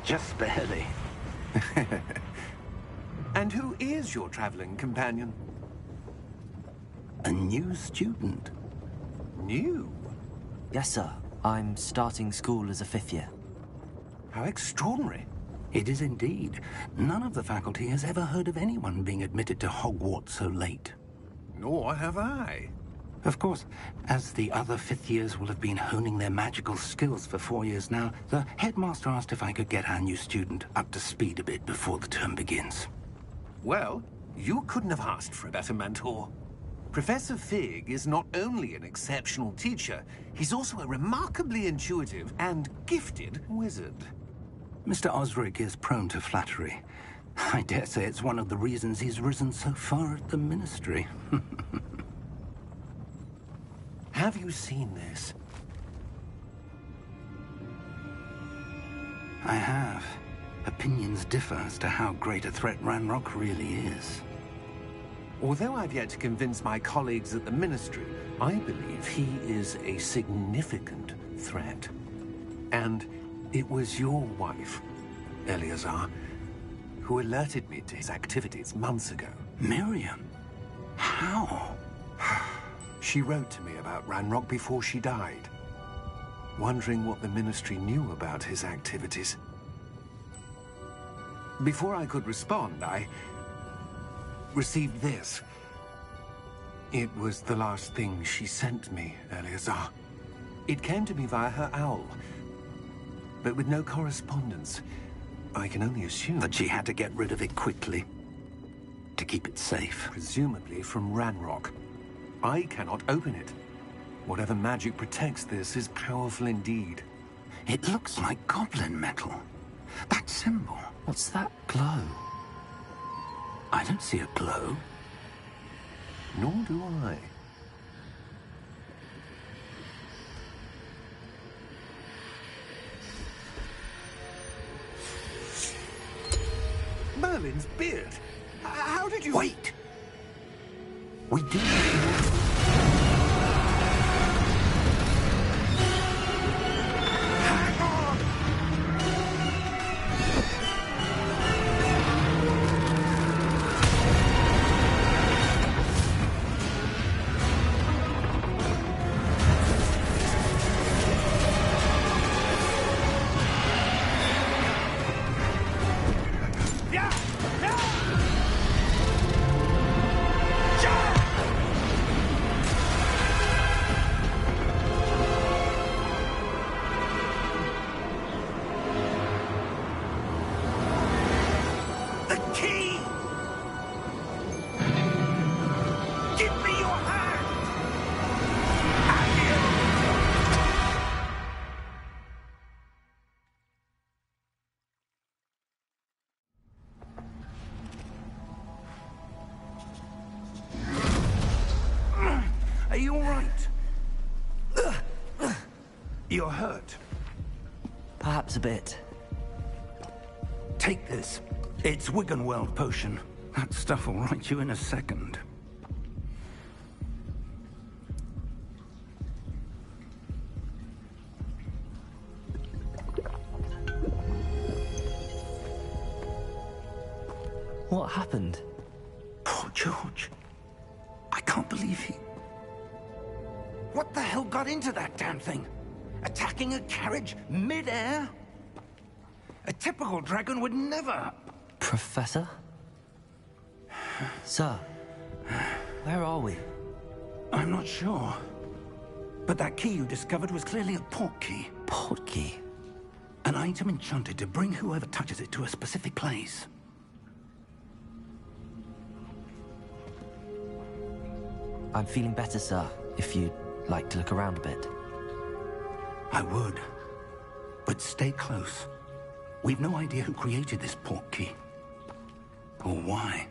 Just barely. And who is your traveling companion? A new student. New? Yes, sir. I'm starting school as a 5th year. How extraordinary. It is indeed. None of the faculty has ever heard of anyone being admitted to Hogwarts so late. Nor have I. Of course, as the other 5th years will have been honing their magical skills for 4 years now, the headmaster asked if I could get our new student up to speed a bit before the term begins. Well, you couldn't have asked for a better mentor. Professor Fig is not only an exceptional teacher, he's also a remarkably intuitive and gifted wizard. Mr. Osric is prone to flattery. I dare say it's one of the reasons he's risen so far at the Ministry. Have you seen this? I have. Opinions differ as to how great a threat Ranrock really is. Although I've yet to convince my colleagues at the Ministry, I believe he is a significant threat. And it was your wife, Eleazar, who alerted me to his activities months ago. Miriam? How? She wrote to me about Ranrock before she died, wondering what the Ministry knew about his activities. Before I could respond, I received this. It was the last thing she sent me, Eleazar. It came to me via her owl, but with no correspondence. I can only assume That she had to get rid of it quickly, to keep it safe. presumably from Ranrock. I cannot open it. Whatever magic protects this is powerful indeed. It looks like goblin metal. That symbol. What's that glow? I don't see a glow. Nor do I. Merlin's beard. How did you... Wait! We do. Hang on! Yeah! Yeah! The key! Give me your hand! Are you all right? You're hurt. Perhaps a bit. Take this. It's Wiggenweld potion. That stuff will right you in a second. What happened? Poor George. I can't believe he... What the hell got into that damn thing? Attacking a carriage mid-air? A typical dragon would never... Professor? Sir, where are we? I'm not sure. But that key you discovered was clearly a port key. Port key? An item enchanted to bring whoever touches it to a specific place. I'm feeling better, sir, if you'd like to look around a bit. I would. But stay close. We've no idea who created this port key. Or why.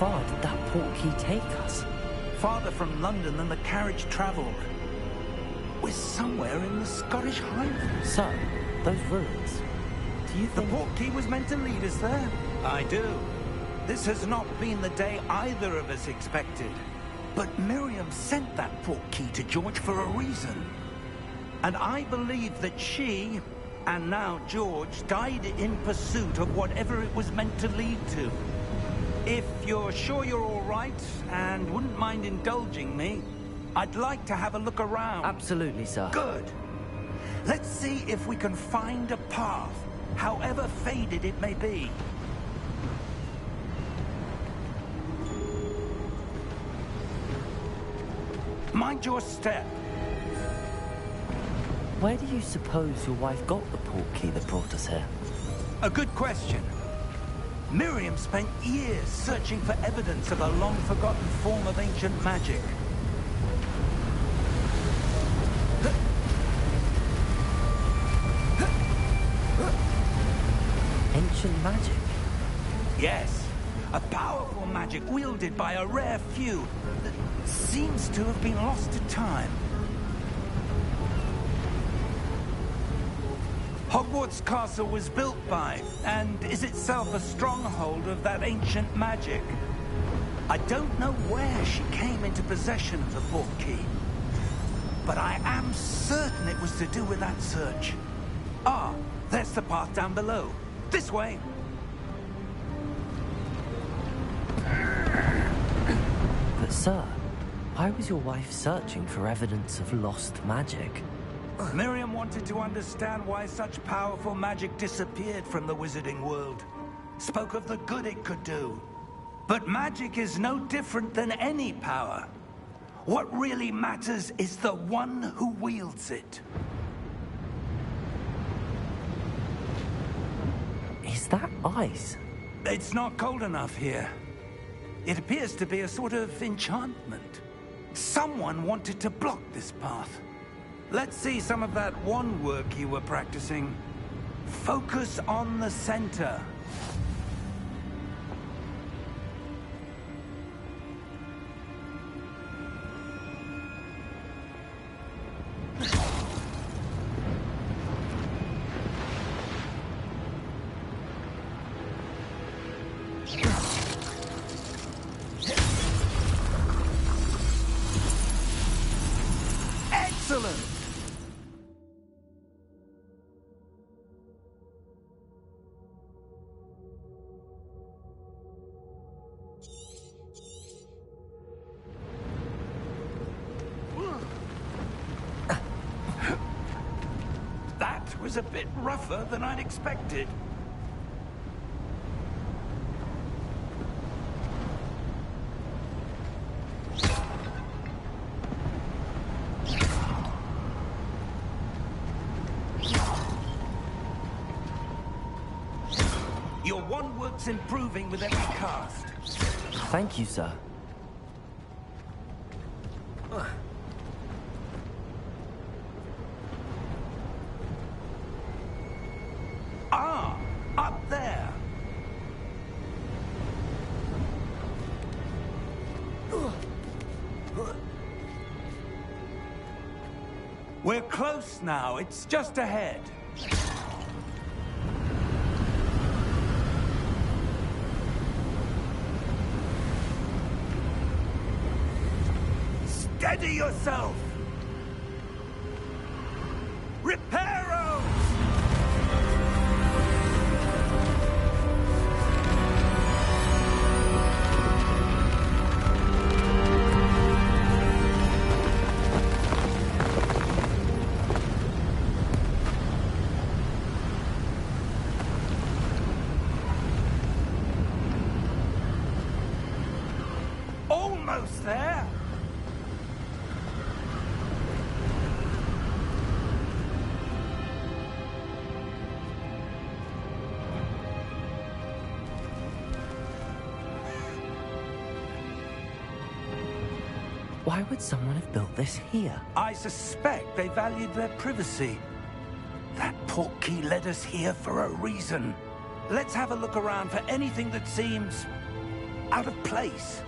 far did that portkey take us? Farther from London than the carriage travelled. We're somewhere in the Scottish Highlands. So, those ruins, do you The think... portkey was meant to lead us there? I do. This has not been the day either of us expected. But Miriam sent that portkey to George for a reason. And I believe that she, and now George, died in pursuit of whatever it was meant to lead to. If you're sure you're all right, and wouldn't mind indulging me, I'd like to have a look around. Absolutely, sir. Good. Let's see if we can find a path, however faded it may be. Mind your step. Where do you suppose your wife got the portkey that brought us here? A good question. Miriam spent years searching for evidence of a long-forgotten form of ancient magic. Ancient magic? Yes, a powerful magic wielded by a rare few that seems to have been lost to time. Hogwarts Castle was built by, and is itself a stronghold of that ancient magic. I don't know where she came into possession of the portkey, but I am certain it was to do with that search. Ah, there's the path down below. This way. But sir, why was your wife searching for evidence of lost magic? Miriam wanted to understand why such powerful magic disappeared from the wizarding world. Spoke of the good it could do. But magic is no different than any power. What really matters is the one who wields it. Is that ice? It's not cold enough here. It appears to be a sort of enchantment. Someone wanted to block this path. Let's see some of that wand work you were practicing. Focus on the center. Excellent! That was a bit rougher than I'd expected. Your wand work's improving with every cast. Thank you, sir. Ah, up there. We're close now. It's just ahead. Steady yourself! Repairos! Almost there! Why would someone have built this here? I suspect they valued their privacy. That portkey led us here for a reason. Let's have a look around for anything that seems out of place.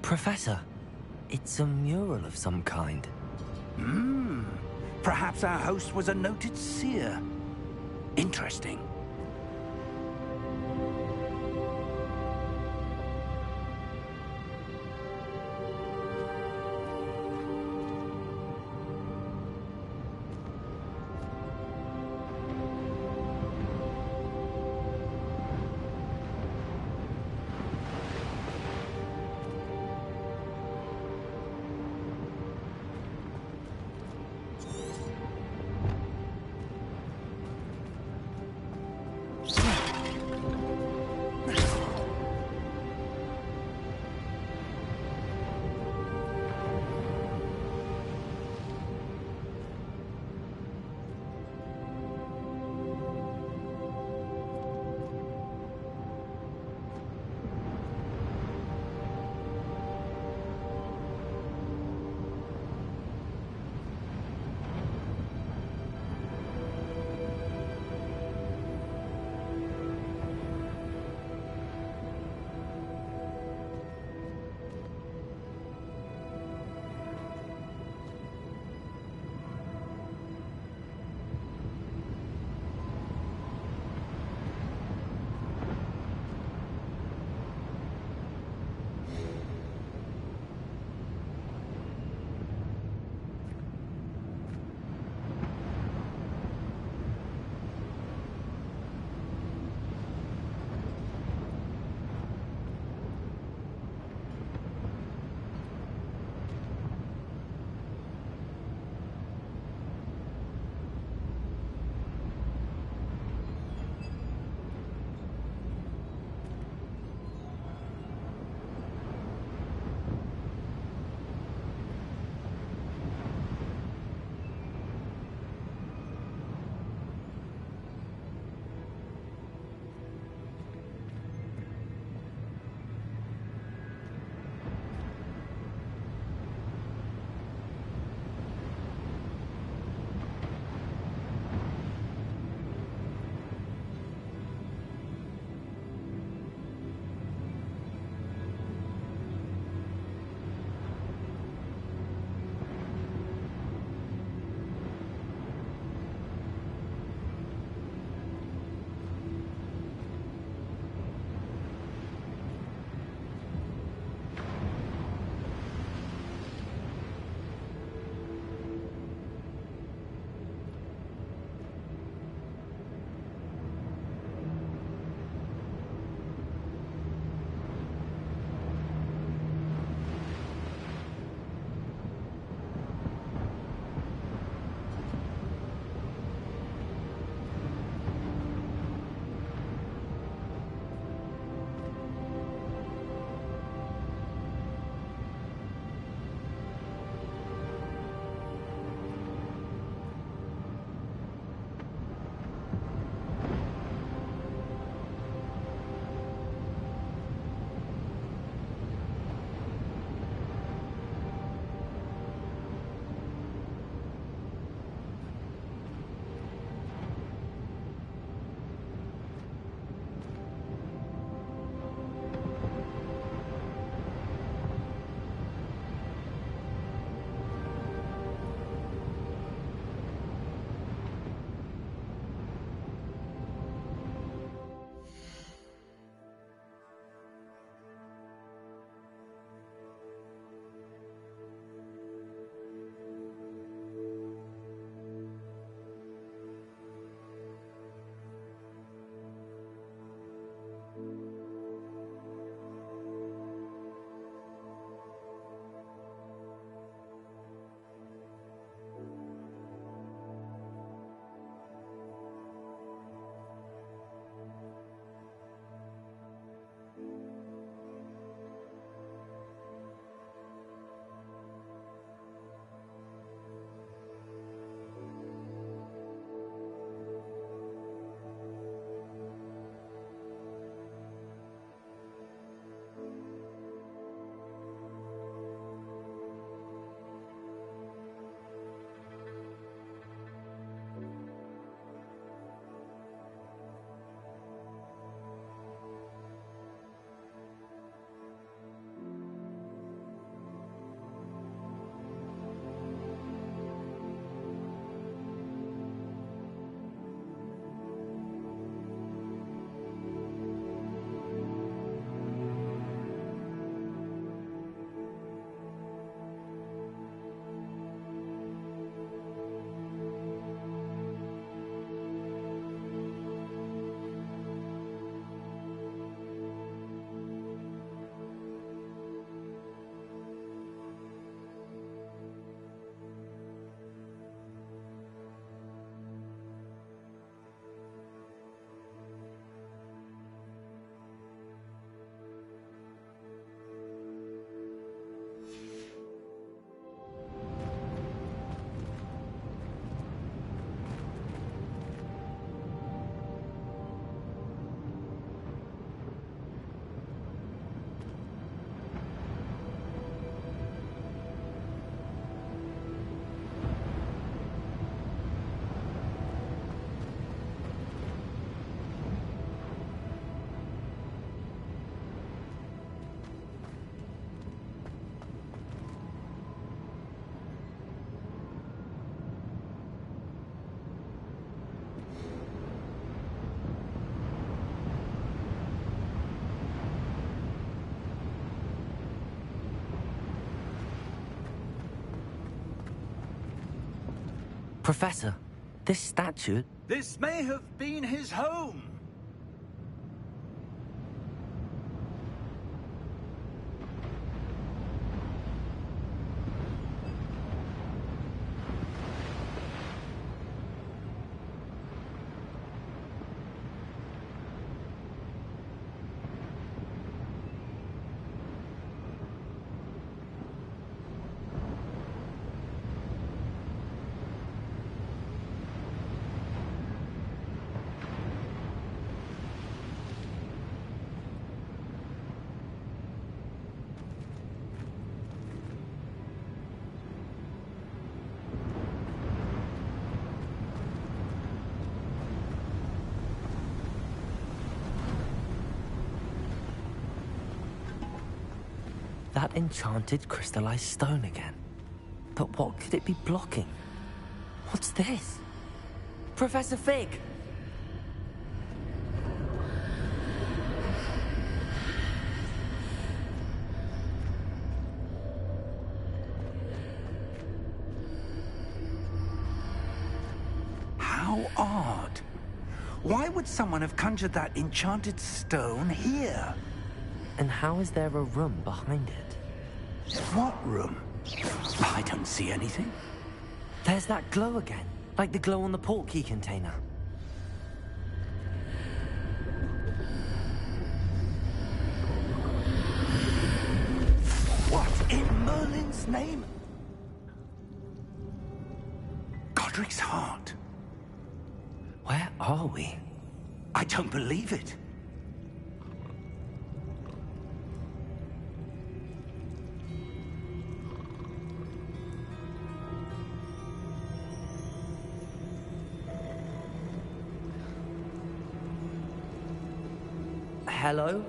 Professor, it's a mural of some kind. Perhaps our host was a noted seer. Interesting. Professor, this statue... This may have been his home. That enchanted crystallized stone again. But what could it be blocking? What's this? Professor Fig! How odd. Why would someone have conjured that enchanted stone here? And how is there a room behind it? What room? I don't see anything. There's that glow again, like the glow on the portkey container. What in Merlin's name? Godric's heart. Where are we? I don't believe it. Hello?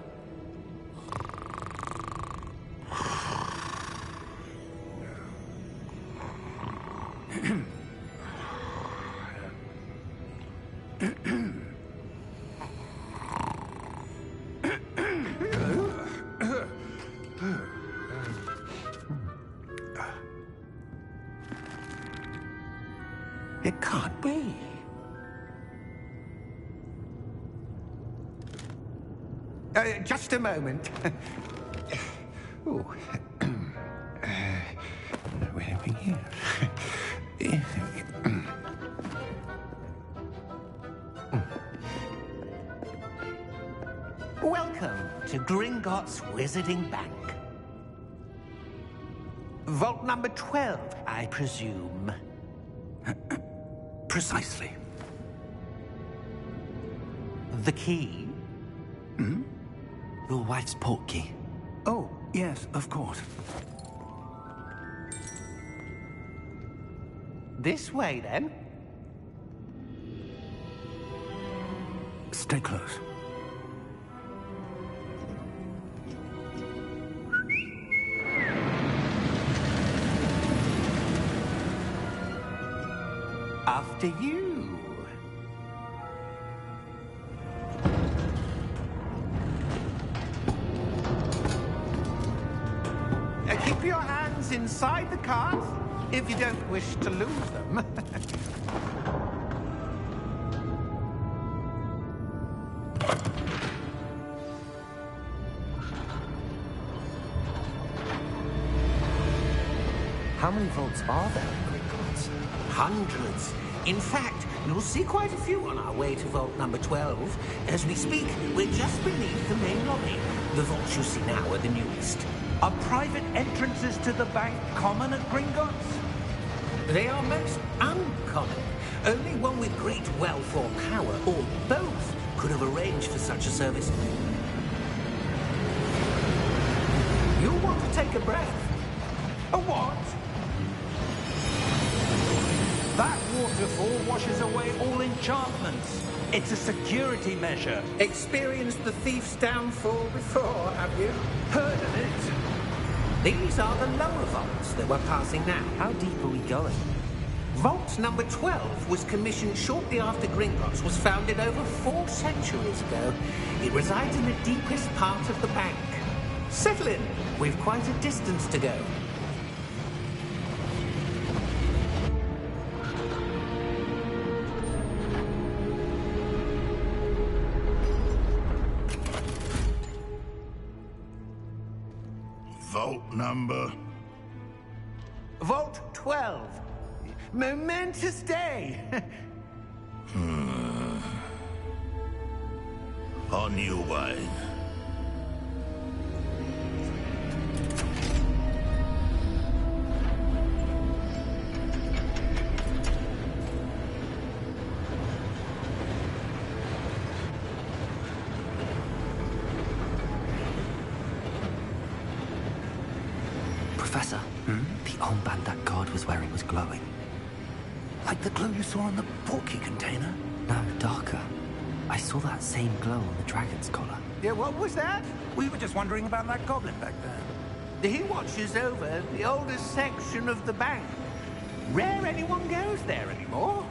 It can't be. Just a moment. Ooh. Where are we here? Welcome to Gringotts Wizarding Bank. Vault number 12, I presume. Precisely. The key? Hmm? Your wife's portkey. Oh, yes, of course. This way, then. Stay close. After you. Keep your hands inside the cart if you don't wish to lose them. How many vaults are there in Gringotts? Hundreds. In fact, you'll see quite a few on our way to vault number 12. As we speak, we're just beneath the main lobby. The vaults you see now are the newest. Are private entrances to the bank common at Gringotts? They are most uncommon. Only one with great wealth or power, or both, could have arranged for such a service. You'll want to take a breath. A what? That waterfall washes away all enchantments. It's a security measure. Experienced the thief's downfall before, have you? Heard of it? These are the lower vaults that we're passing now. How deep are we going? Vault number 12 was commissioned shortly after Gringotts was founded over 4 centuries ago. It resides in the deepest part of the bank. Settle in. We've quite a distance to go. vault number? Vault 12. Momentous day. On your way. Professor, the armband that guard was wearing was glowing. Like the glow you saw on the porky container? No, darker. I saw that same glow on the dragon's collar. Yeah, what was that? We were just wondering about that goblin back there. He watches over the oldest section of the bank. Rare anyone goes there anymore.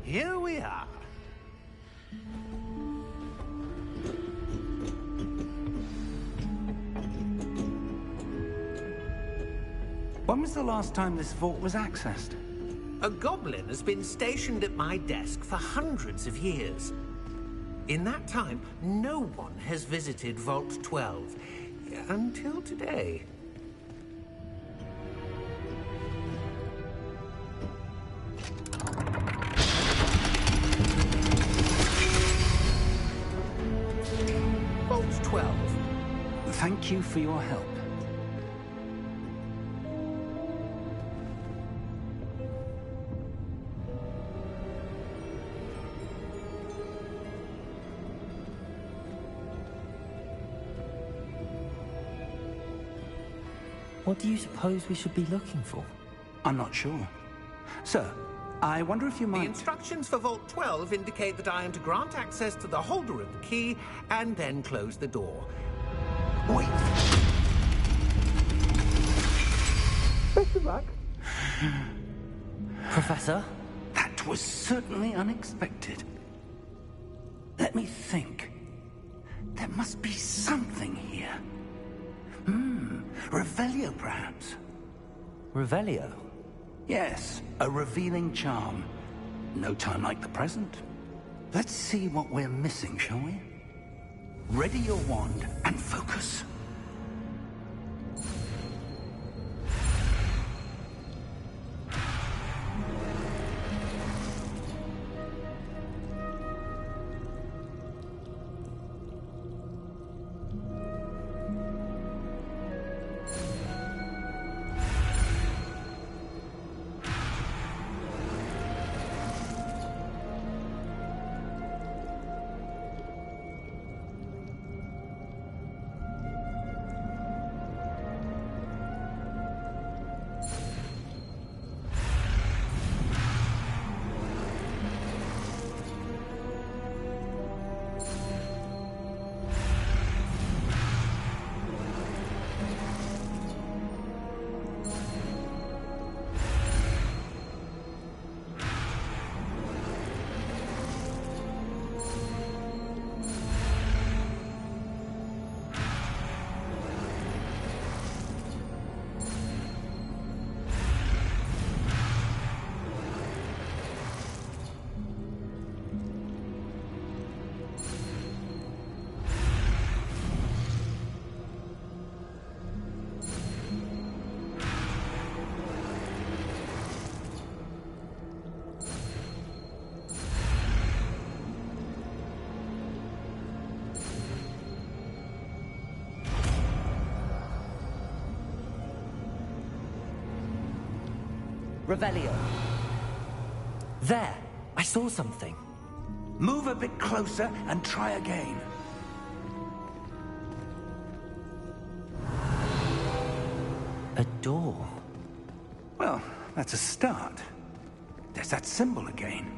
Here we are. When was the last time this vault was accessed? A goblin has been stationed at my desk for hundreds of years. In that time, no one has visited Vault 12. Until today. Vault 12. Thank you for your help. What do you suppose we should be looking for? I'm not sure. Sir, I wonder if you The might... instructions for Vault 12 indicate that I am to grant access to the holder of the key and then close the door. Wait! Best of luck. Professor? That was certainly unexpected. Let me think. There must be something here. Revelio, perhaps? Revelio? Yes, a revealing charm. No time like the present. Let's see what we're missing, shall we? Ready your wand and focus. Revelio. There! I saw something. Move a bit closer and try again. A door. Well, that's a start. There's that symbol again.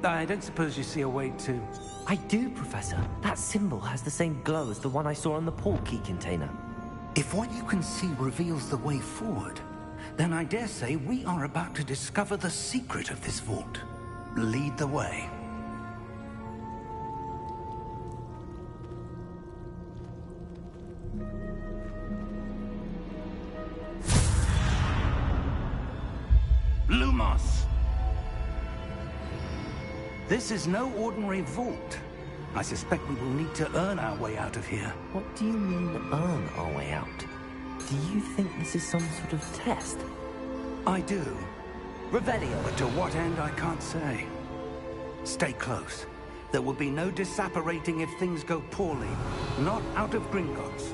I don't suppose you see a way to... I do, Professor. That symbol has the same glow as the one I saw on the port key container. If what you can see reveals the way forward, then I dare say we are about to discover the secret of this vault. Lead the way. This is no ordinary vault. I suspect we will need to earn our way out of here. What do you mean, earn our way out? Do you think this is some sort of test? I do. Revelio. But to what end, I can't say. Stay close. There will be no disapparating if things go poorly. Not out of Gringotts.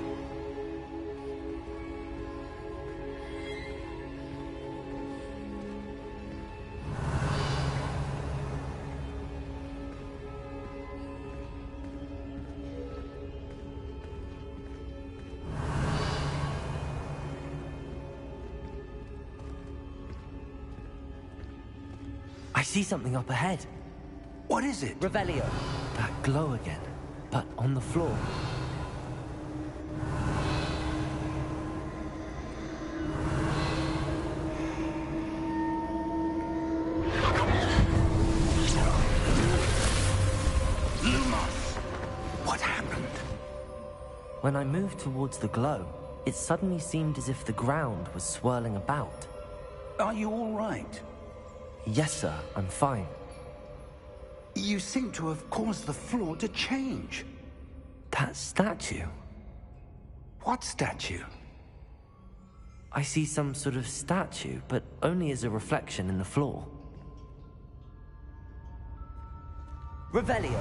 I see something up ahead. What is it? Revelio. That glow again, but on the floor. Lumos! What happened? When I moved towards the glow, it suddenly seemed as if the ground was swirling about. Are you all right? Yes, sir, I'm fine. You seem to have caused the floor to change. That statue? What statue? I see some sort of statue, but only as a reflection in the floor. Revelio.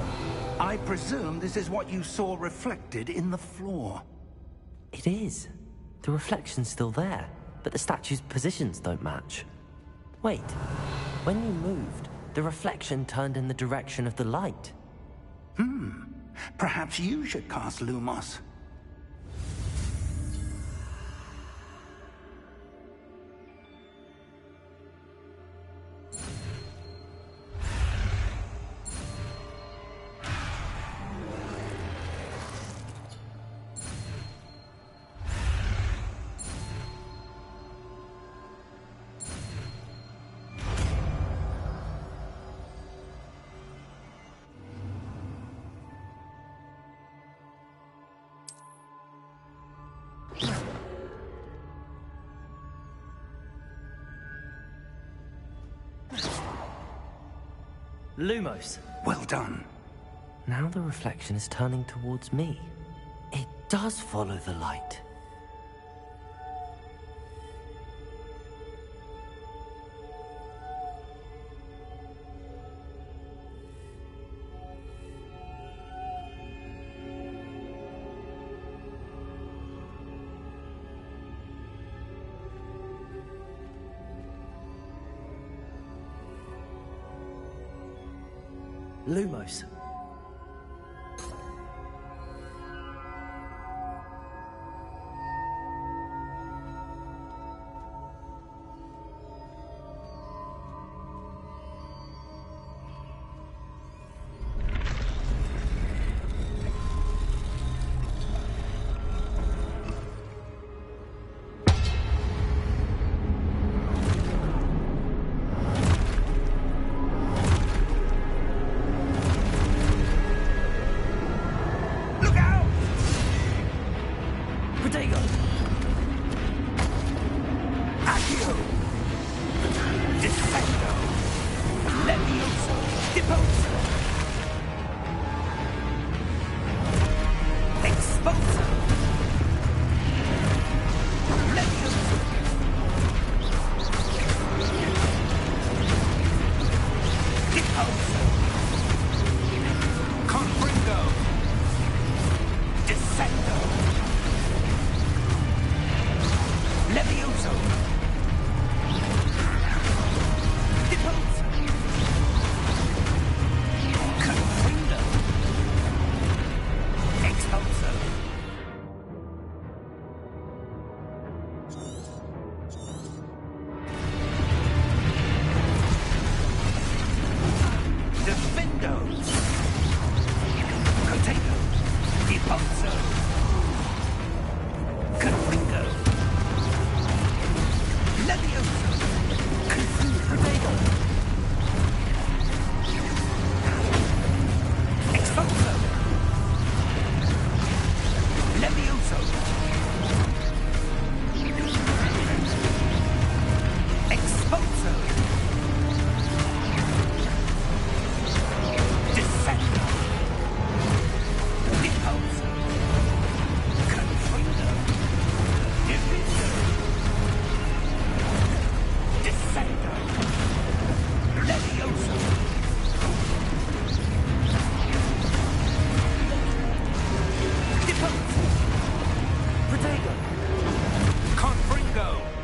I presume this is what you saw reflected in the floor. It is. The reflection's still there, but the statue's positions don't match. Wait, when you moved, the reflection turned in the direction of the light. Perhaps you should cast Lumos. Lumos. Well done. Now the reflection is turning towards me. It does follow the light. Lumos. Protego! Confringo!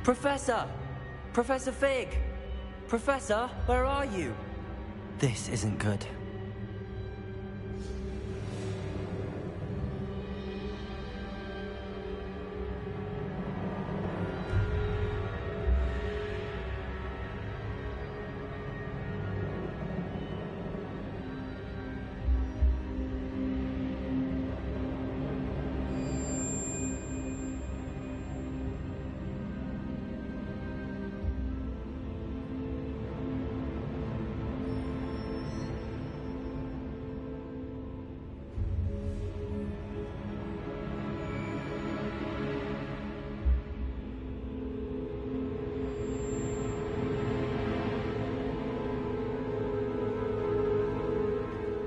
Professor! Professor Fig! Professor, where are you? This isn't good.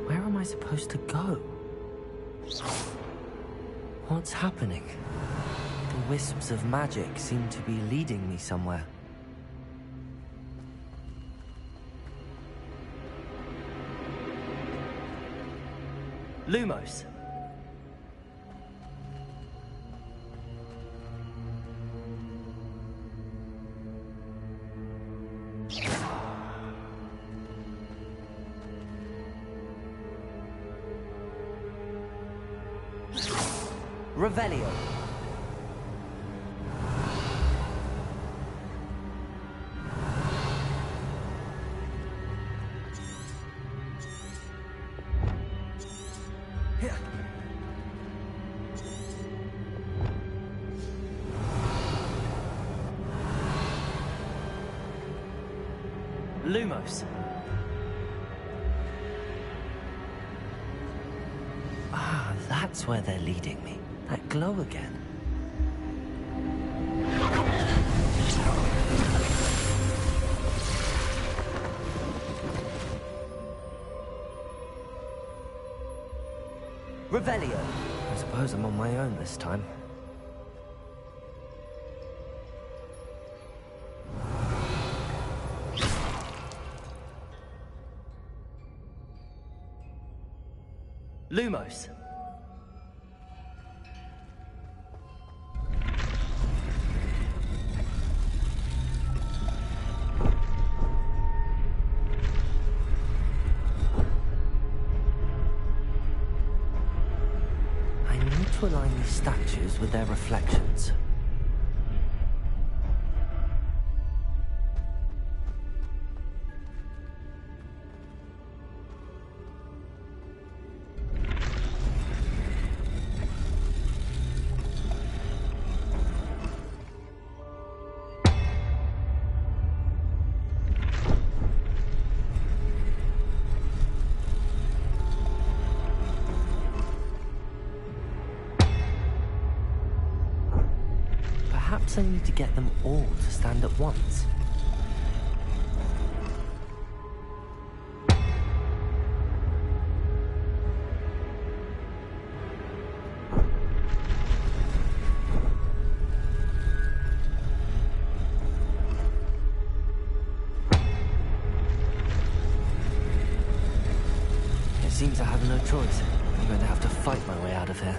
Where am I supposed to go? What's happening? The wisps of magic seem to be leading me somewhere. Lumos! Revelio. Lumos. Ah, that's where they're leading me. That glow again. Revelio. I suppose I'm on my own this time. Lumos. I need to align these statues with their reflections. Perhaps I need to get them all to stand at once. It seems I have no choice. I'm going to have to fight my way out of here.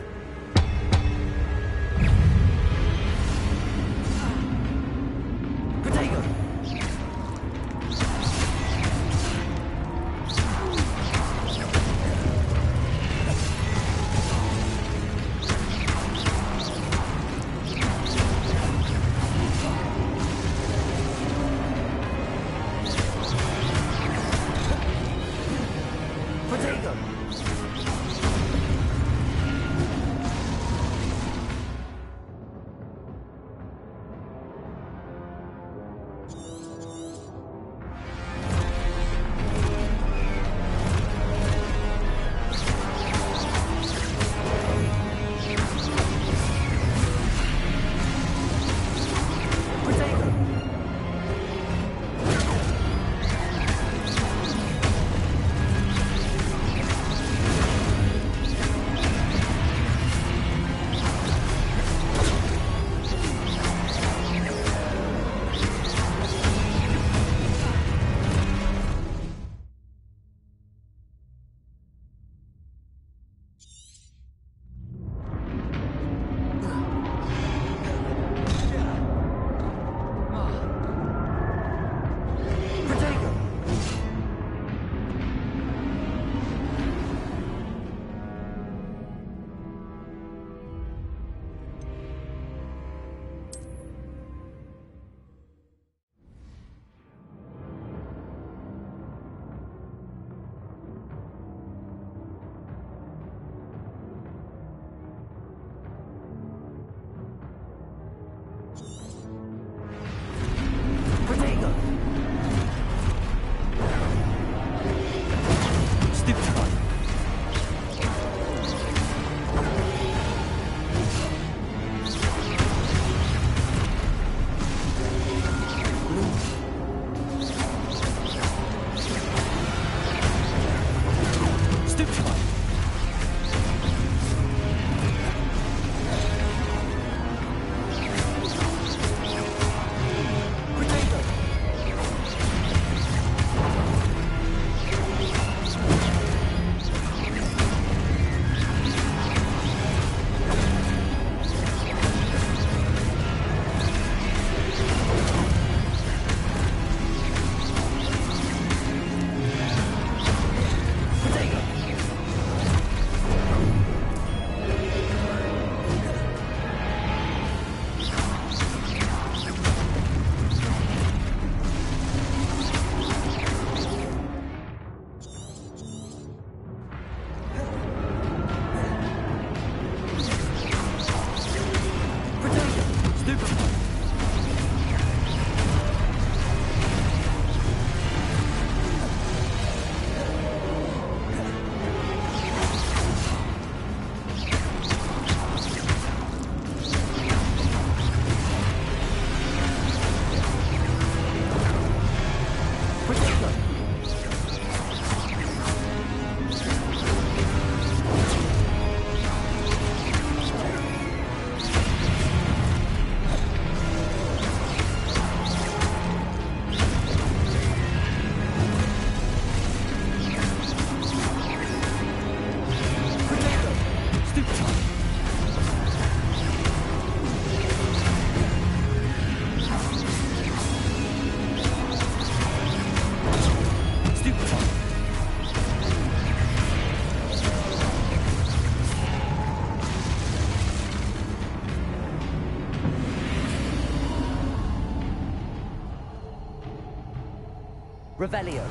Revelio.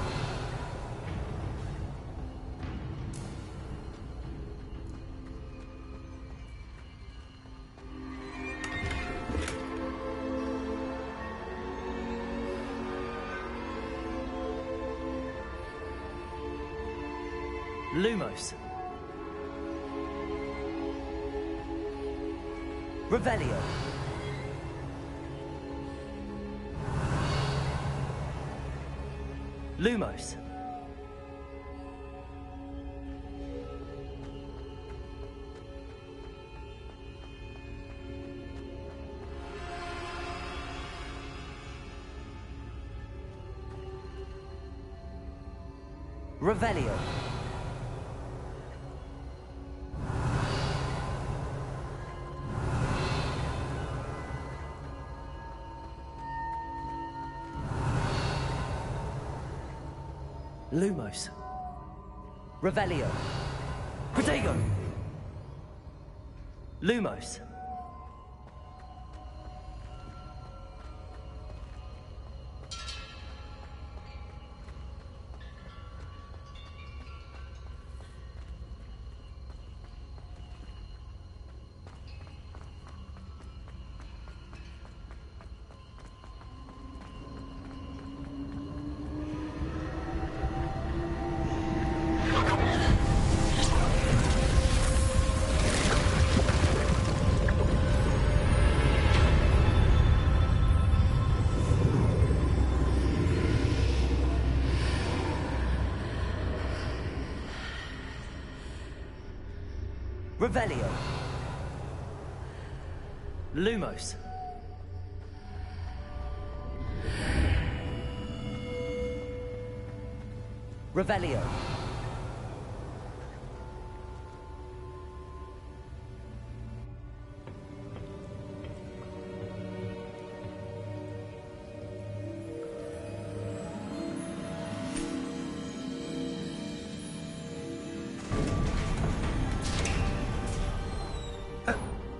Lumos. Revelio. Lumos. Revelio. Lumos. Revelio. Protego. Lumos. Revelio. Lumos. Revelio.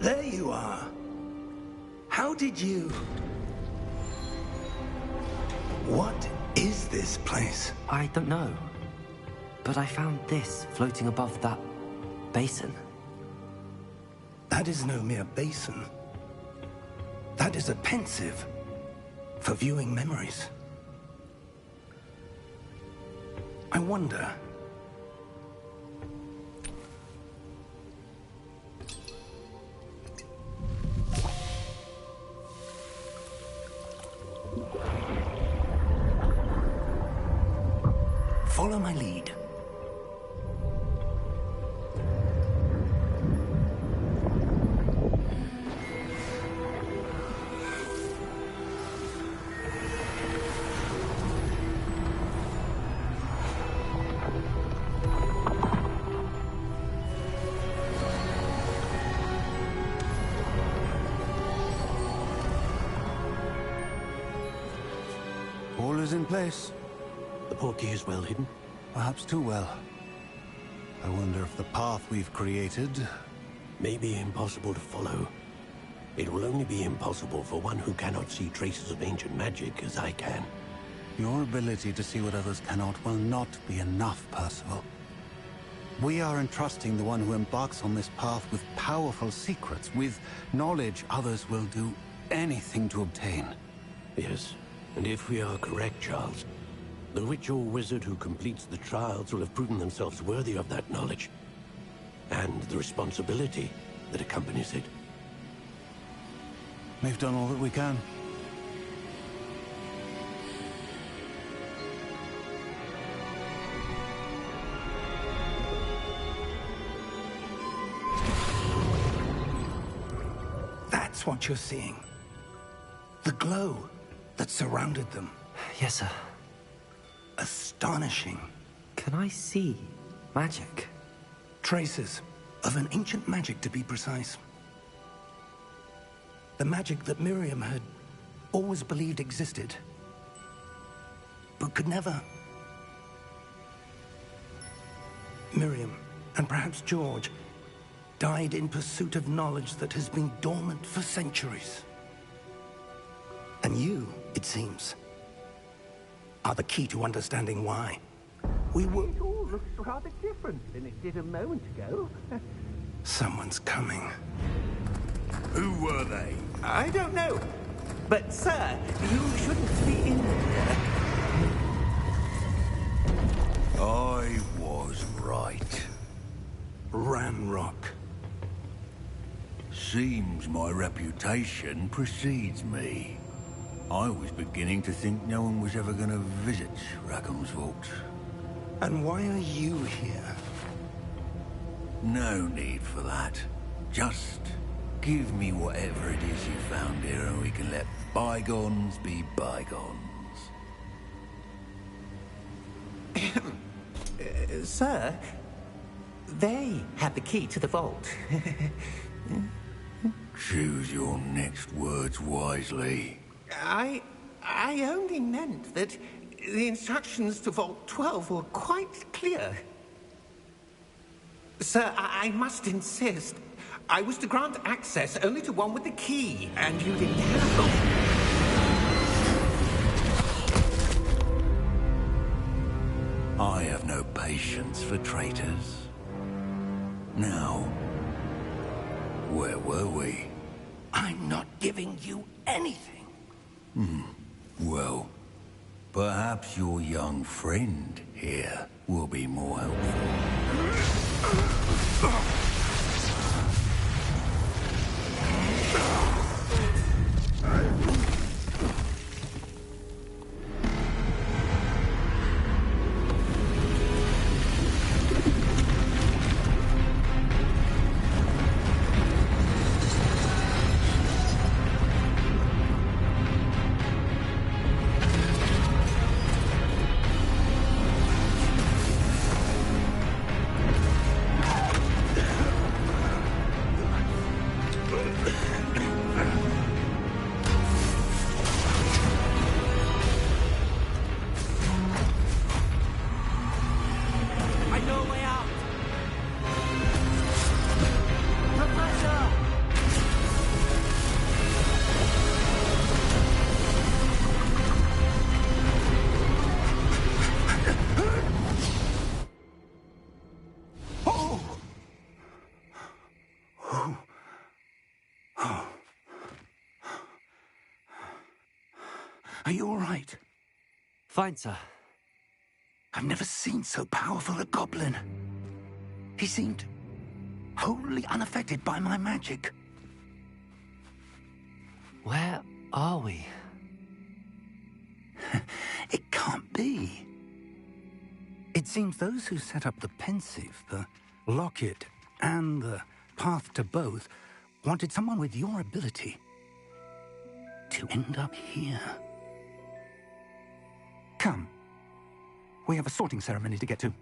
There you are. How did you... What is this place? I don't know. But I found this floating above that basin. That is no mere basin. That is a pensive for viewing memories. I wonder... Follow my lead. All is in place. The portkey is well hidden. Perhaps too well. I wonder if the path we've created... May be impossible to follow. It will only be impossible for one who cannot see traces of ancient magic as I can. Your ability to see what others cannot will not be enough, Percival. We are entrusting the one who embarks on this path with powerful secrets, with knowledge others will do anything to obtain. Yes, and if we are correct, Charles, the witch or wizard who completes the trials will have proven themselves worthy of that knowledge, and the responsibility that accompanies it. We've done all that we can. That's what you're seeing. The glow that surrounded them. Yes, sir. Astonishing. Can I see magic? Traces of an ancient magic, to be precise. The magic that Miriam had always believed existed, but could never. Miriam, and perhaps George, died in pursuit of knowledge that has been dormant for centuries. And you, it seems, are the key to understanding why. We will... It all looks rather different than it did a moment ago. Someone's coming. Who were they? I don't know. But, sir, you shouldn't be in here. I was right. Ranrock. Seems my reputation precedes me. I was beginning to think no one was ever going to visit Rackham's vault. And why are you here? No need for that. Just give me whatever it is you found here and we can let bygones be bygones. Sir, they have the key to the vault. Choose your next words wisely. I only meant that the instructions to Vault 12 were quite clear. Sir, I must insist. I was to grant access only to one with the key, and you didn't have them. I have no patience for traitors. Now, where were we? I'm not giving you anything. Well, perhaps your young friend here will be more helpful. Are you all right? Fine, sir. I've never seen so powerful a goblin. He seemed wholly unaffected by my magic. Where are we? It can't be. It seems those who set up the pensive, the locket, and the path to both wanted someone with your ability to end up here. Come. We have a sorting ceremony to get to.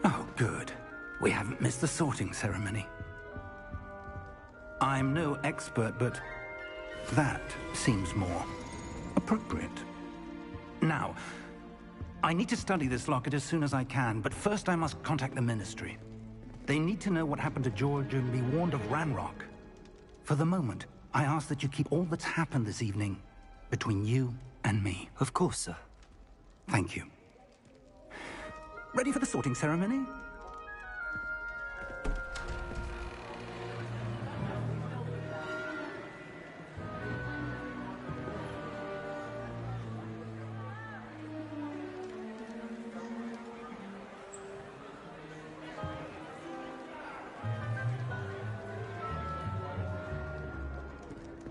Oh, good. We haven't missed the sorting ceremony. I'm no expert, but that seems more appropriate. Now, I need to study this locket as soon as I can, but first I must contact the Ministry. They need to know what happened to George and be warned of Ranrock. For the moment, I ask that you keep all that's happened this evening between you and me. Of course, sir. Thank you. Ready for the sorting ceremony?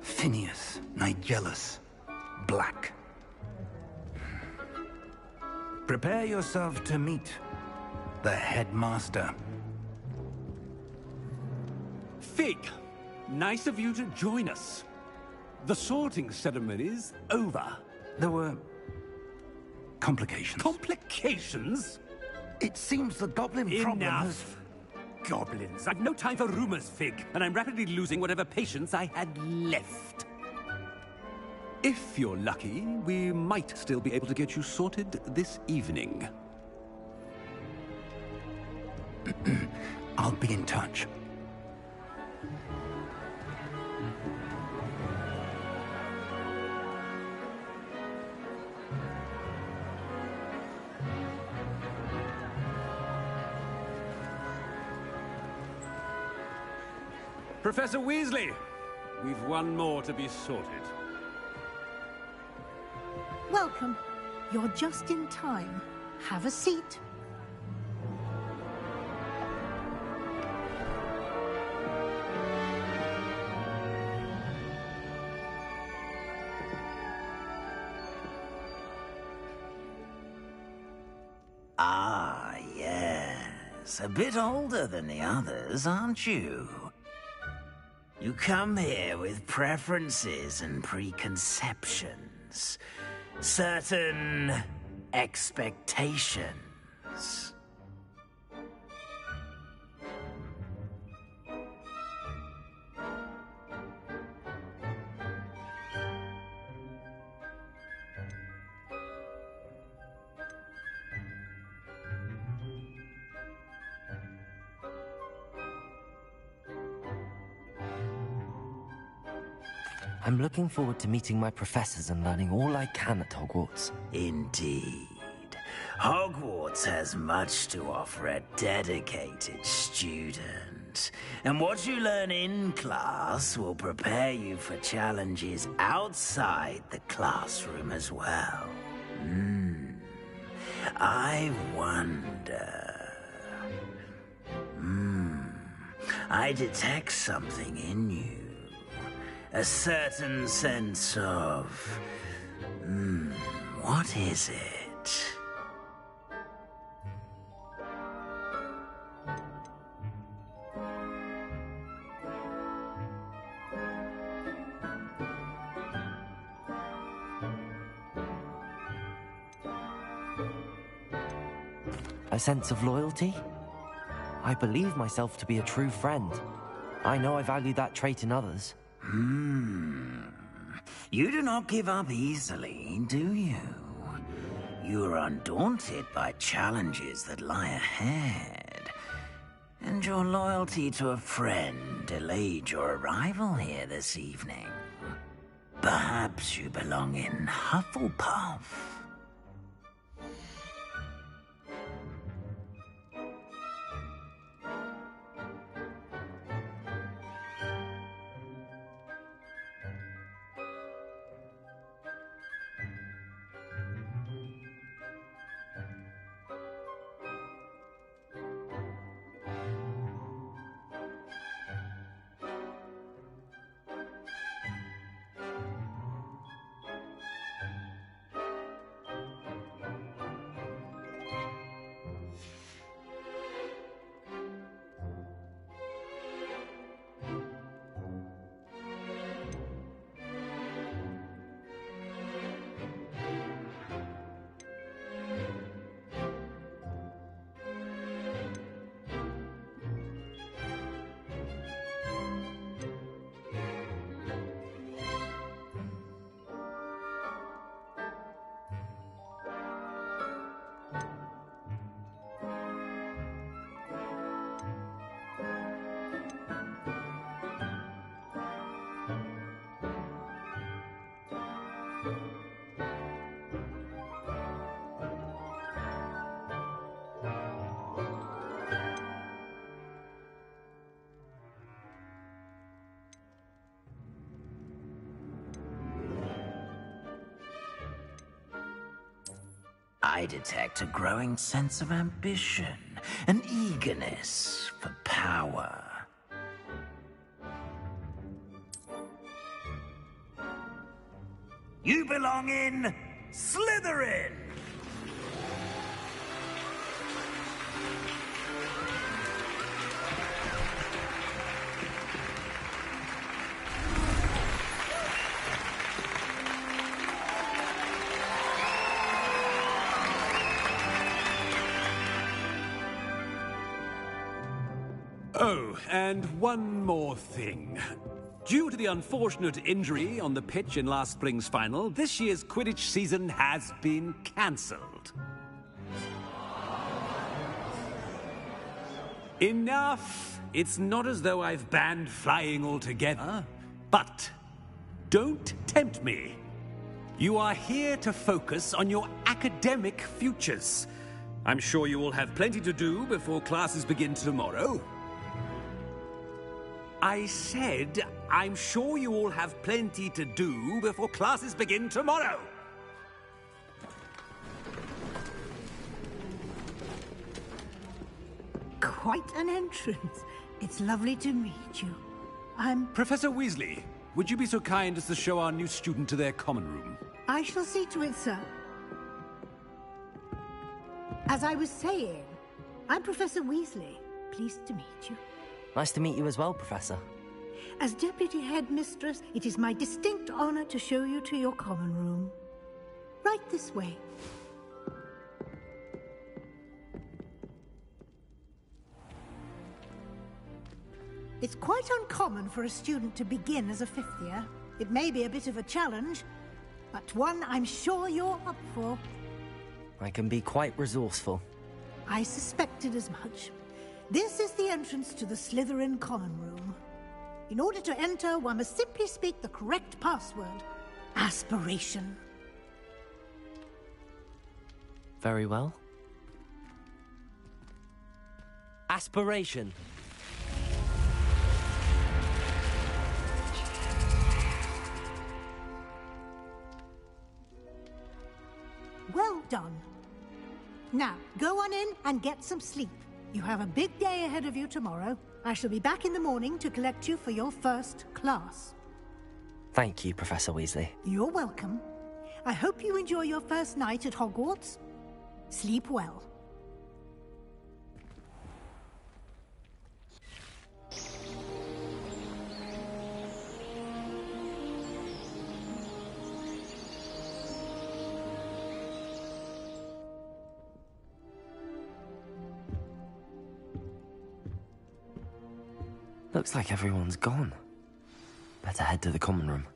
Phineas, Nigellus, Black. Prepare yourself to meet the headmaster. Fig, nice of you to join us. The sorting ceremony's over. There were complications. Complications? It seems the goblin problem has... Enough! Goblins. I've no time for rumors, Fig, and I'm rapidly losing whatever patience I had left. If you're lucky, we might still be able to get you sorted this evening. I'll be in touch. Professor Weasley, we've one more to be sorted. Welcome. You're just in time. Have a seat. Ah, yes. A bit older than the others, aren't you? You come here with preferences and preconceptions. Certain expectations. I'm looking forward to meeting my professors and learning all I can at Hogwarts. Indeed. Hogwarts has much to offer a dedicated student. And what you learn in class will prepare you for challenges outside the classroom as well. I wonder... I detect something in you. A certain sense of... what is it? A sense of loyalty? I believe myself to be a true friend. I know I value that trait in others. You do not give up easily, do you? You are undaunted by challenges that lie ahead. And your loyalty to a friend delayed your arrival here this evening. Perhaps you belong in Hufflepuff. I detect a growing sense of ambition, an eagerness for power. You belong in Slytherin! Oh, and one more thing. Due to the unfortunate injury on the pitch in last spring's final, this year's Quidditch season has been cancelled. Enough! It's not as though I've banned flying altogether, but don't tempt me. You are here to focus on your academic futures. I'm sure you will have plenty to do before classes begin tomorrow. I said, I'm sure you all have plenty to do before classes begin tomorrow. Quite an entrance. It's lovely to meet you. I'm... Professor Weasley, would you be so kind as to show our new student to their common room? I shall see to it, sir. As I was saying, I'm Professor Weasley. Pleased to meet you. Nice to meet you as well, Professor. As Deputy Headmistress, it is my distinct honor to show you to your common room. Right this way. It's quite uncommon for a student to begin as a fifth year. It may be a bit of a challenge, but one I'm sure you're up for. I can be quite resourceful. I suspected as much. This is the entrance to the Slytherin common room. In order to enter, one must simply speak the correct password. Aspiration. Very well. Aspiration. Well done. Now, go on in and get some sleep. You have a big day ahead of you tomorrow. I shall be back in the morning to collect you for your first class. Thank you, Professor Weasley. You're welcome. I hope you enjoy your first night at Hogwarts. Sleep well. Looks like everyone's gone. Better head to the common room.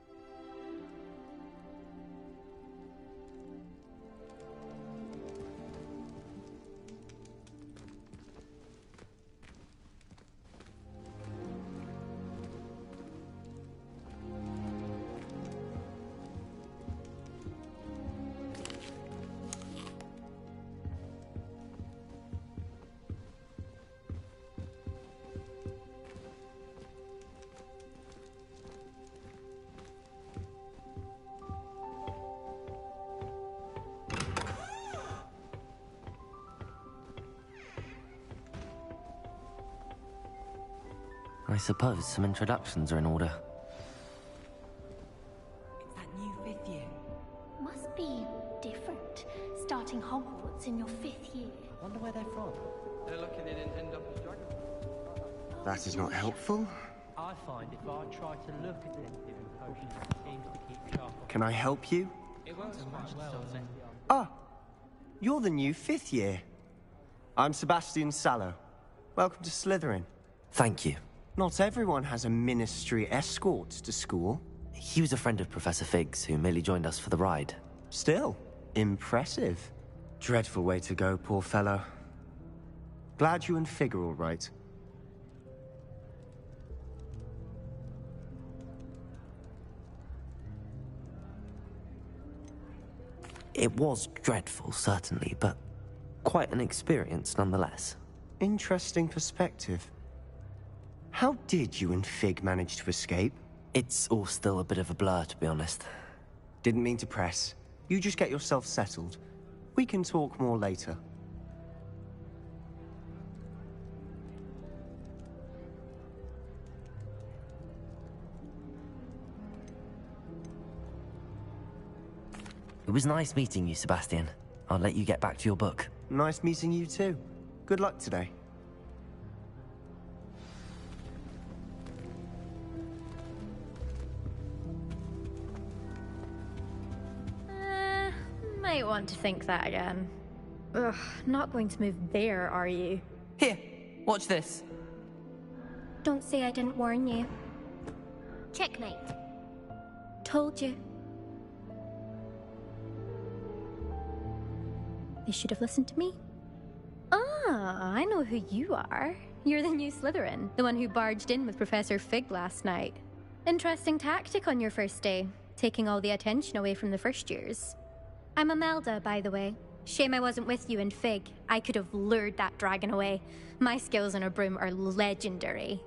I suppose some introductions are in order. It's that new fifth year. Must be different, starting Hogwarts in your fifth year. I wonder where they're from. They're lucky they didn't end up as dragons. That is not helpful. I find if I try to look at the different potions, it seems to keep sharp. Can I help you? It works quite well, doesn't it? Ah, you're the new fifth year. I'm Sebastian Sallow. Welcome to Slytherin. Thank you. Not everyone has a ministry escort to school. He was a friend of Professor Fig's who merely joined us for the ride. Still, impressive. Dreadful way to go, poor fellow. Glad you and Fig are all right. It was dreadful, certainly, but quite an experience nonetheless. Interesting perspective. How did you and Fig manage to escape? It's all still a bit of a blur, to be honest. Didn't mean to press. You just get yourself settled. We can talk more later. It was nice meeting you, Sebastian. I'll let you get back to your book. Nice meeting you too. Good luck today. Might want to think that again. Ugh, not going to move there, are you? Here, watch this. Don't say I didn't warn you. Checkmate. Told you. They should have listened to me. Ah, I know who you are. You're the new Slytherin, the one who barged in with Professor Fig last night. Interesting tactic on your first day, taking all the attention away from the first years. I'm Imelda, by the way. Shame I wasn't with you in Fig. I could have lured that dragon away. My skills on a broom are legendary.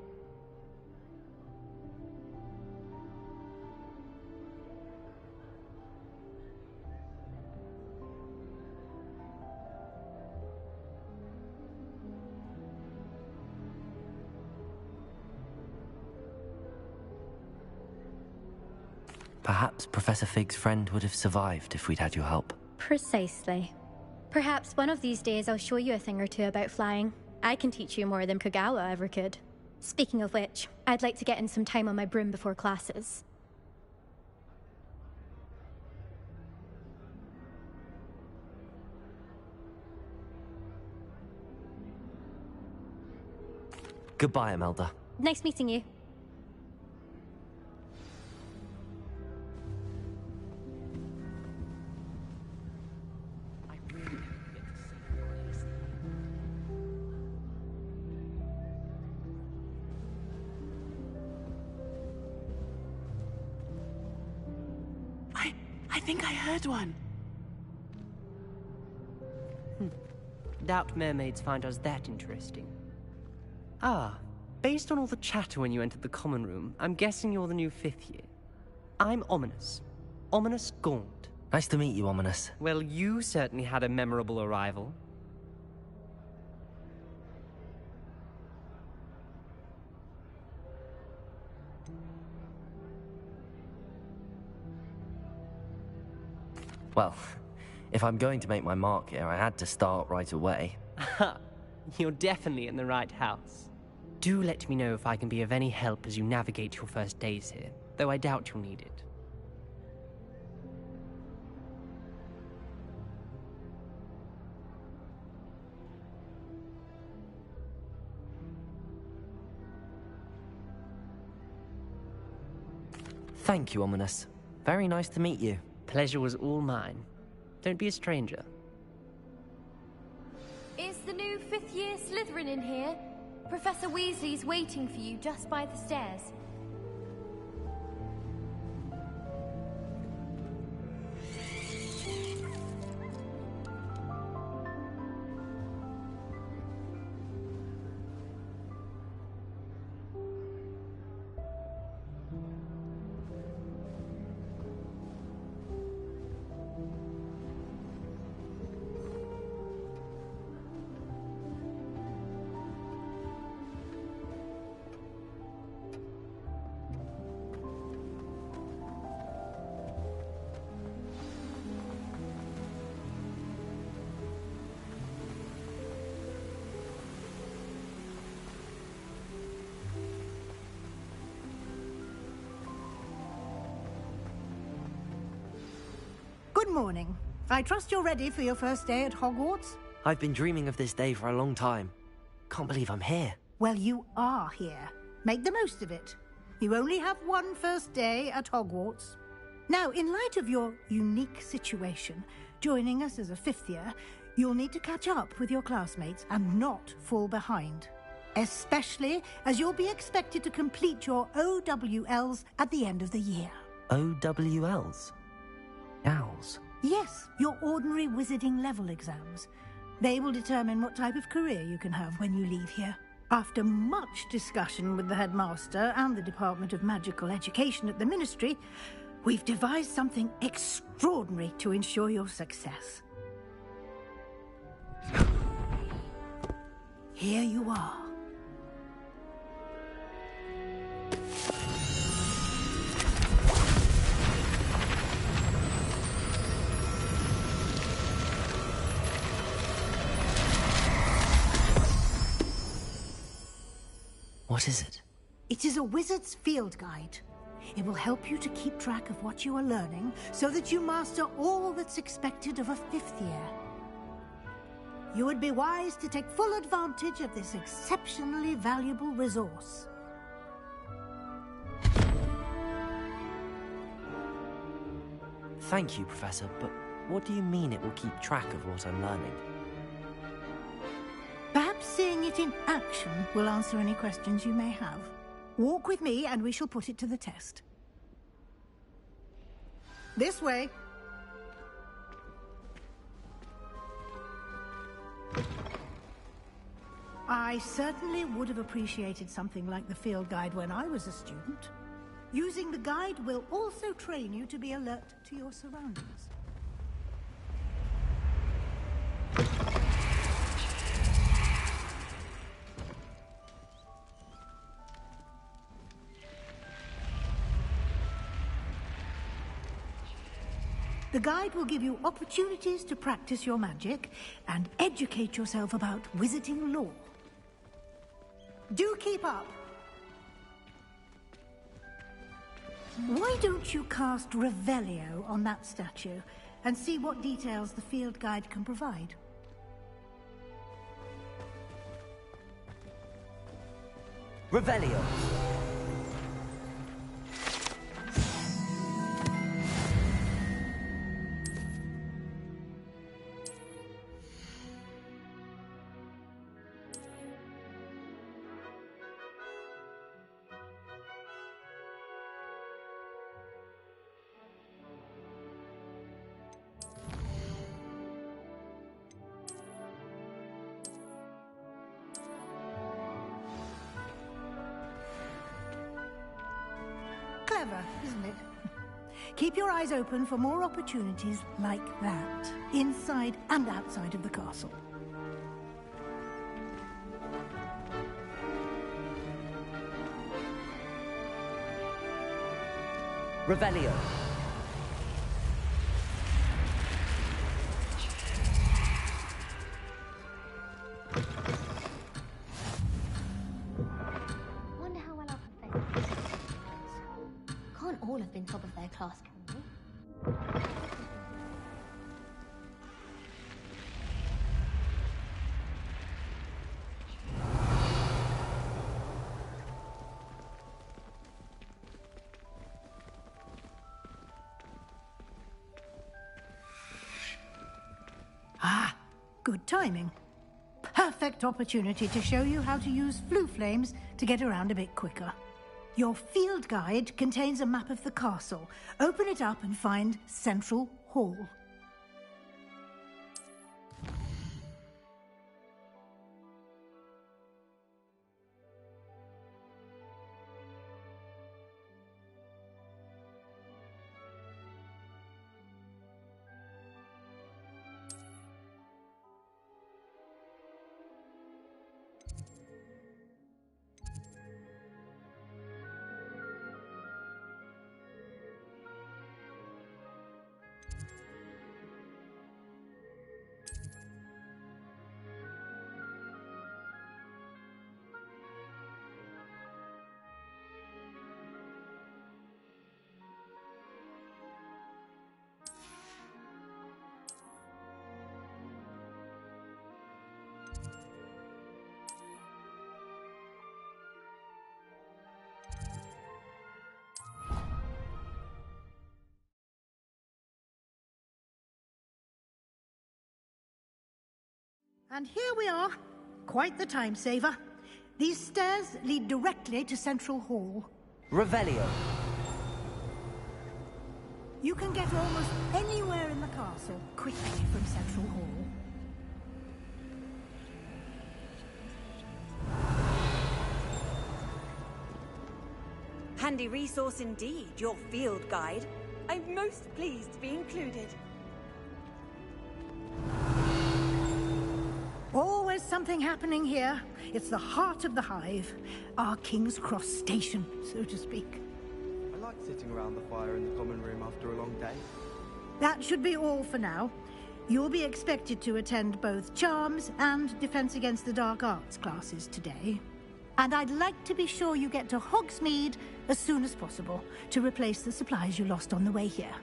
Perhaps Professor Fig's friend would have survived if we'd had your help. Precisely. Perhaps one of these days I'll show you a thing or two about flying. I can teach you more than Kogawa ever could. Speaking of which, I'd like to get in some time on my broom before classes. Goodbye, Imelda. Nice meeting you. I think I heard one. Doubt mermaids find us that interesting. Ah, based on all the chatter when you entered the common room, I'm guessing you're the new 5th year. I'm Ominous. Ominous Gaunt. Nice to meet you, Ominous. Well, you certainly had a memorable arrival. Well, if I'm going to make my mark here, I had to start right away. You're definitely in the right house. Do let me know if I can be of any help as you navigate your first days here, though I doubt you'll need it. Thank you, Ominous. Very nice to meet you. Pleasure was all mine. Don't be a stranger. Is the new 5th year Slytherin in here? Professor Weasley's waiting for you just by the stairs. Good morning. I trust you're ready for your first day at Hogwarts? I've been dreaming of this day for a long time. Can't believe I'm here. Well, you are here. Make the most of it. You only have one first day at Hogwarts. Now, in light of your unique situation, joining us as a 5th year, you'll need to catch up with your classmates and not fall behind. Especially as you'll be expected to complete your OWLs at the end of the year. OWLs? Owls? Yes, your ordinary wizarding level exams. They will determine what type of career you can have when you leave here. After much discussion with the headmaster and the Department of Magical Education at the Ministry, we've devised something extraordinary to ensure your success. here you are. What is it? It is a wizard's field guide. It will help you to keep track of what you are learning so that you master all that's expected of a 5th year. You would be wise to take full advantage of this exceptionally valuable resource. Thank you, Professor, but what do you mean it will keep track of what I'm learning? Perhaps seeing it in action will answer any questions you may have. Walk with me and we shall put it to the test. This way. I certainly would have appreciated something like the field guide when I was a student. Using the guide will also train you to be alert to your surroundings. The guide will give you opportunities to practice your magic and educate yourself about wizarding lore. Do keep up! Why don't you cast Revelio on that statue and see what details the field guide can provide? Revelio! Clever, isn't it? Keep your eyes open for more opportunities like that, inside and outside of the castle. Revelio! Wonder how well our professor can't all have been top of their class, can they? Ah, good timing. Perfect opportunity to show you how to use flue flames to get around a bit quicker. Your field guide contains a map of the castle. Open it up and find Central Hall. And here we are. Quite the time saver. These stairs lead directly to Central Hall. Revelio! You can get almost anywhere in the castle quickly from Central Hall. Handy resource indeed, your field guide. I'm most pleased to be included. Always something happening here. It's the heart of the hive. Our King's Cross station, so to speak. I like sitting around the fire in the common room after a long day. That should be all for now. You'll be expected to attend both Charms and Defense Against the Dark Arts classes today. And I'd like to be sure you get to Hogsmeade as soon as possible to replace the supplies you lost on the way here.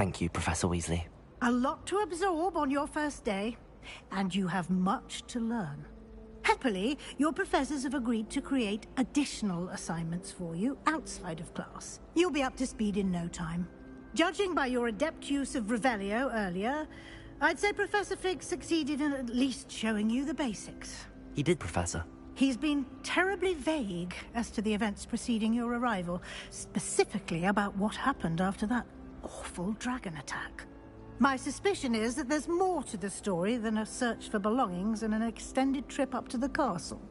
Thank you, Professor Weasley. A lot to absorb on your first day, and you have much to learn. Happily, your professors have agreed to create additional assignments for you outside of class. You'll be up to speed in no time. Judging by your adept use of Revelio earlier, I'd say Professor Fig succeeded in at least showing you the basics. He did, Professor. He's been terribly vague as to the events preceding your arrival, specifically about what happened after that awful dragon attack. My suspicion is that there's more to the story than a search for belongings and an extended trip up to the castle.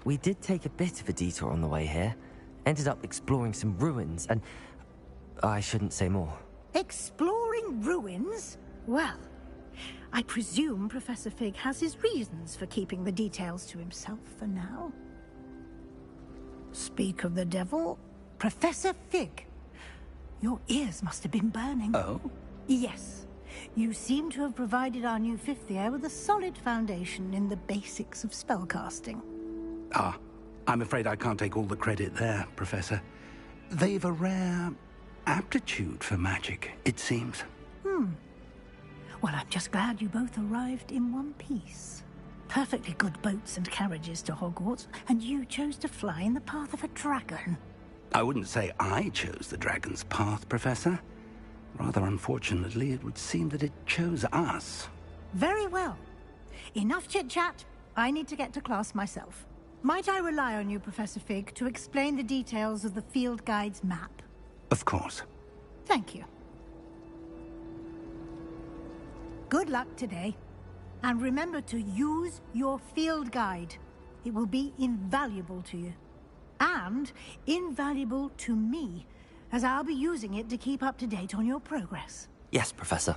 We did take a bit of a detour on the way here. Ended up exploring some ruins, and I shouldn't say more. Exploring ruins? Well, I presume Professor Fig has his reasons for keeping the details to himself for now. Speak of the devil, Professor Fig. Your ears must have been burning. Oh? Yes. You seem to have provided our new fifth year with a solid foundation in the basics of spellcasting. Ah, I'm afraid I can't take all the credit there, Professor. They've a rare aptitude for magic, it seems. Well, I'm just glad you both arrived in one piece. Perfectly good boats and carriages to Hogwarts, and you chose to fly in the path of a dragon. I wouldn't say I chose the dragon's path, Professor. Rather unfortunately, it would seem that it chose us. Very well. Enough chit-chat. I need to get to class myself. Might I rely on you, Professor Fig, to explain the details of the field guide's map? Of course. Thank you. Good luck today. And remember to use your field guide. It will be invaluable to you. And invaluable to me, as I'll be using it to keep up to date on your progress. Yes, Professor.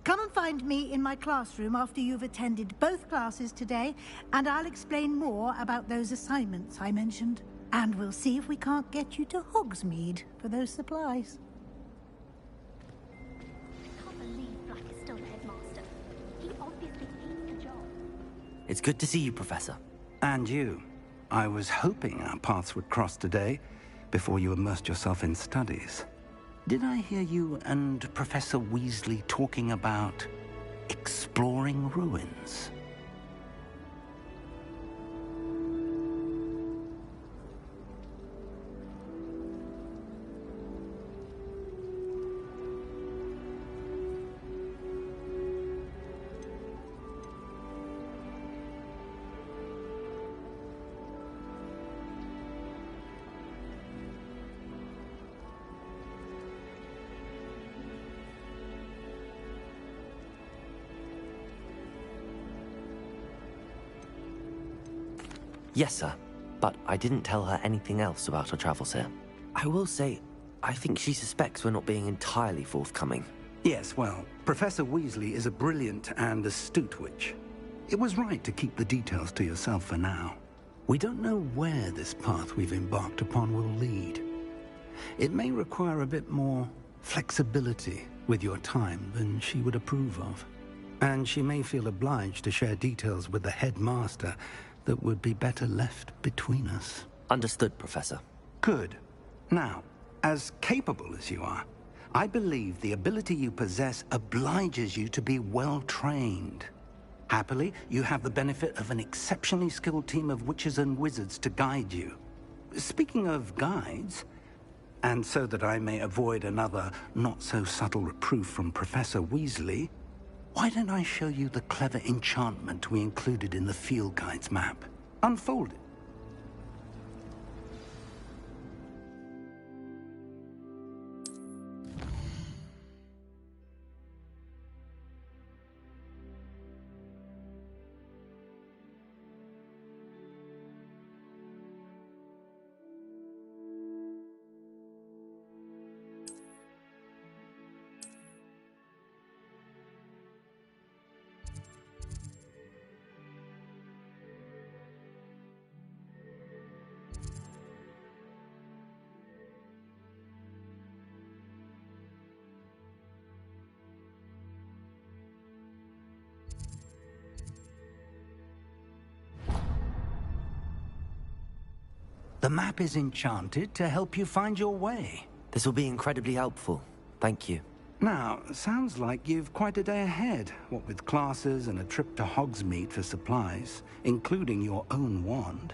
Come and find me in my classroom after you've attended both classes today, and I'll explain more about those assignments I mentioned. And we'll see if we can't get you to Hogsmeade for those supplies. It's good to see you, Professor. And you. I was hoping our paths would cross today, before you immersed yourself in studies. Did I hear you and Professor Weasley talking about exploring ruins? Yes, sir. But I didn't tell her anything else about our travels here. I will say, I think she suspects we're not being entirely forthcoming. Yes, well, Professor Weasley is a brilliant and astute witch. It was right to keep the details to yourself for now. We don't know where this path we've embarked upon will lead. It may require a bit more flexibility with your time than she would approve of. And she may feel obliged to share details with the headmaster that would be better left between us. Understood, Professor. Good. Now, as capable as you are, I believe the ability you possess obliges you to be well-trained. Happily, you have the benefit of an exceptionally skilled team of witches and wizards to guide you. Speaking of guides, and so that I may avoid another not-so-subtle reproof from Professor Weasley, why don't I show you the clever enchantment we included in the field guide's map? Unfold it. The map is enchanted to help you find your way. This will be incredibly helpful. Thank you. Now, sounds like you've quite a day ahead, what with classes and a trip to Hogsmeade for supplies, including your own wand.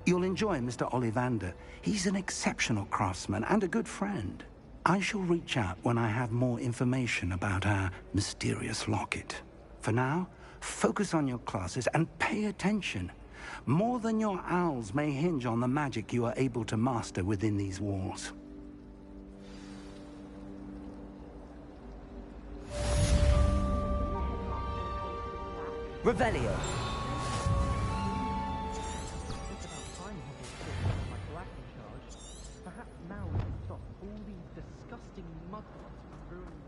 You'll enjoy Mr. Ollivander. He's an exceptional craftsman and a good friend. I shall reach out when I have more information about our mysterious locket. For now, focus on your classes and pay attention. More than your owls may hinge on the magic you are able to master within these walls. Revelio! Perhaps now we can stop all these disgusting mudplots from ruining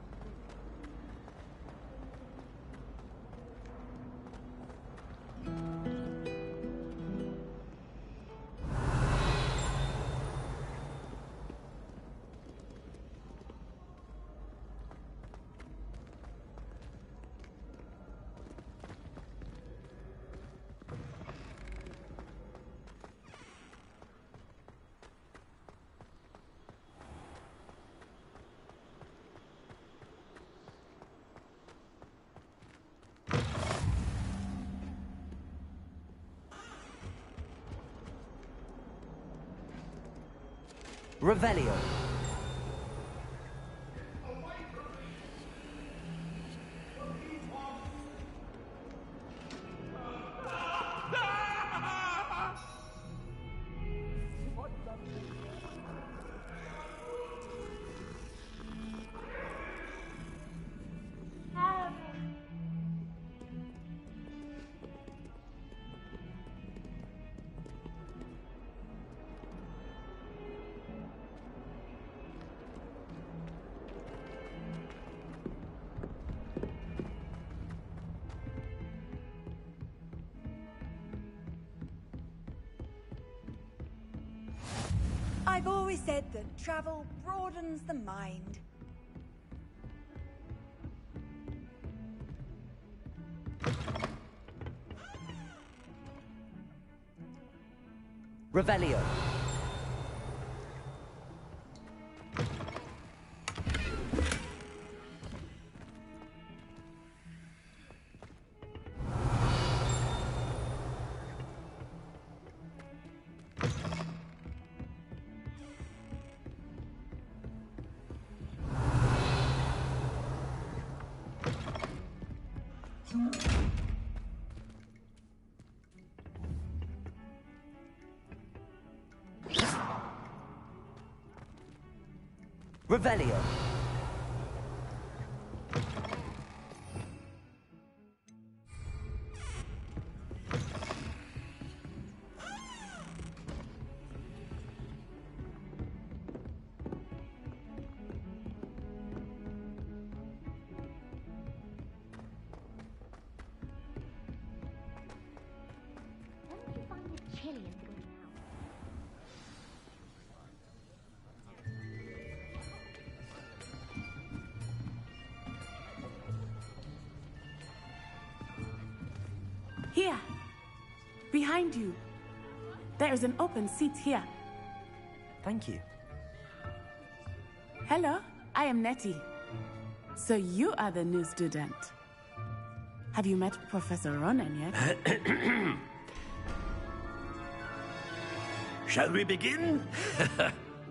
Revelio. I've always said that travel broadens the mind. Revelio. Revelio. Here. Behind you. There is an open seat here. Thank you. Hello, I am Nettie. So you are the new student. Have you met Professor Ronan yet? Shall we begin?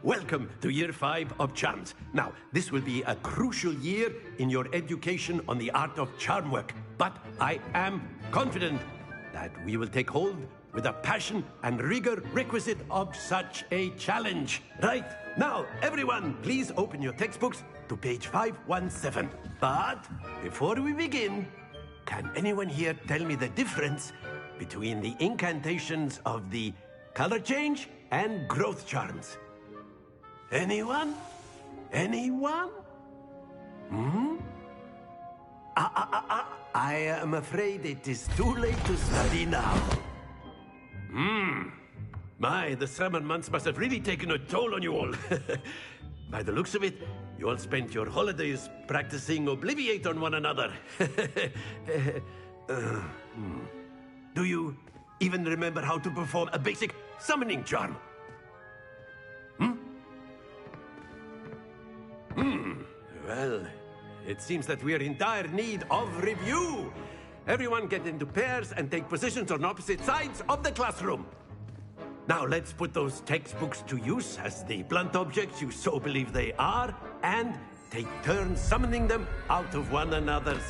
Welcome to Year 5 of Charms. Now, this will be a crucial year in your education on the art of charm work, but I am confident that we will take hold with the passion and rigor requisite of such a challenge. Right, now, everyone, please open your textbooks to page 517. But before we begin, can anyone here tell me the difference between the incantations of the color change and growth charms? Anyone? Anyone? I am afraid it is too late to study now. My, the summer months must have really taken a toll on you all. By the looks of it, you all spent your holidays practicing Obliviate on one another. Do you even remember how to perform a basic summoning charm? Well, it seems that we are in dire need of review. Everyone get into pairs and take positions on opposite sides of the classroom. Now let's put those textbooks to use as the blunt objects you so believe they are, and take turns summoning them out of one another's